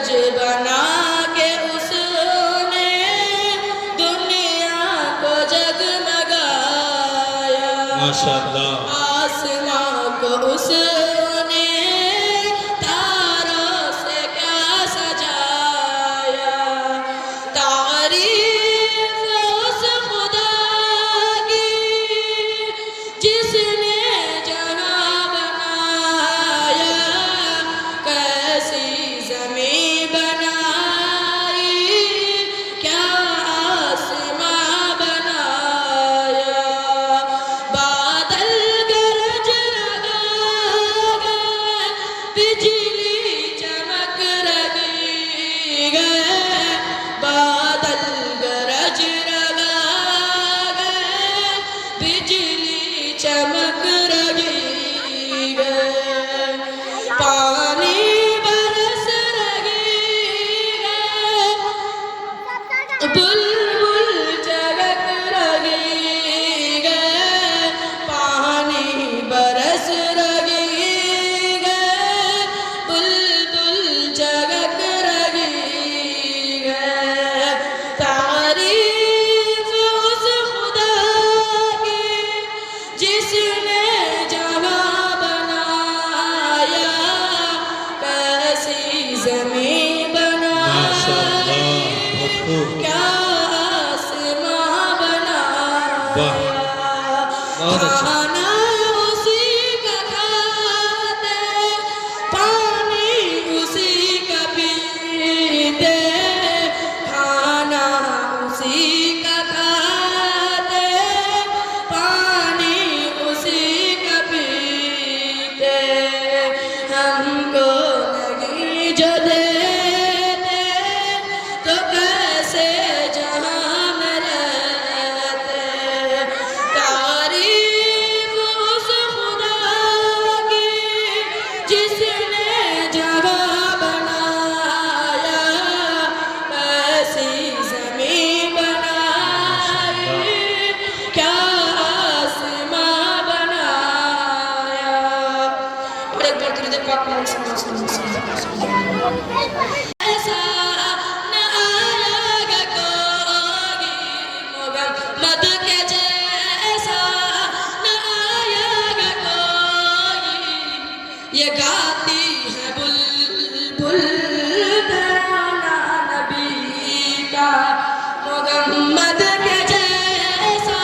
گرج بنا کے اس نے دنیا کو جگمگایا ماشاءاللہ آسمان کو اس نے تاروں سے کیا سجایا تعریف اس خدا کی جس نے جہاں بنایا کیسی زمین بنائی کیا آسمان بنایا بادل گرج لگا گئے بجلی چمک رہی گئے بادل گرج لگا گئے بجلی چمک رہی گئے پانی برس رہی گئے بلبل چہک رہی گئے پانی برس رہی گئے بلبل چہک رہی گئے تعریف اس خدا کی جس نے جہاں بنایا کیسی زمین ماشاءاللہ بنائی بہت خوب کیا آسمان بنایا بہت اچھا کھانا اسی کا کھاتے پانی اسی کا پیتے کھانا اسی کا کھاتے پانی اسی کا پیتے ہم کو نہیں جو دیتے تو کیسے جہاں میں رہتے تعریف اس خدا کی جس نے جہاں بنایا کیسی زمین بنائی کیا آسمان بنایا اور ایک بار درود پاک محمد صلی اللہ علیہ وسلم ایسا نہ آیا گا کوئی محمد کے جیسا نہ آیا گا کوئی یہ گاتی ہے بلبل ترانہ نبی کا محمد کے جیسا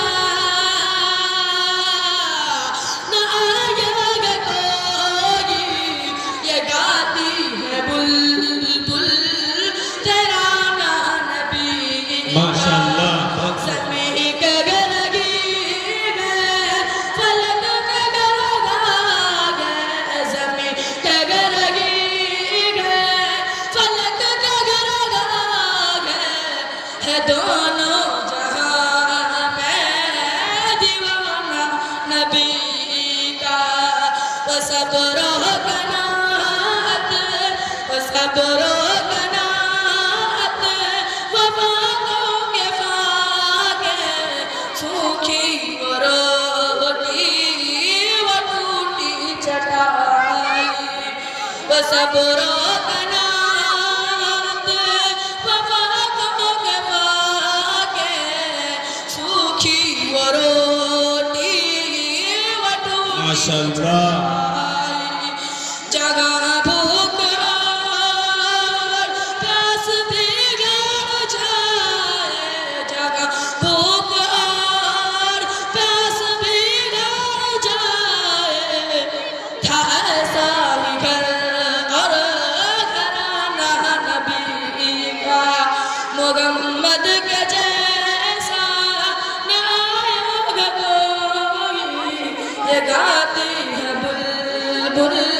نہ آیا گا کوئی یہ گاتی ہے بلبل ترانہ نبی کا ماشاءاللہ بہت خوب زمین کے گرگی گئے فلک کے گرگا گئے زمین کے گرگی گئے فلک کے گرگا گئے ہے دونوں جہاں میں دیوانہ نبی کا وہ صبر و قناعت وہ صبر و قناعت وفاقوں کے فاقے سوکھی وہ روٹی وہ ٹوٹی چٹائی وہ صبر و قناعت وفاقوں کے فاقے سوکھی وہ روٹی وہ ٹوٹی ماشاءاللہ جگہ بھوک اور پیاس بھی گھر جائے جگہ بھوک اور پیاس بھی گھر جائے تھا ایسا ہی گھر اور گھرانہ نبی کا محمد کے جیسا نہ آیا گا کوئی یہ گاتی ہے بلبل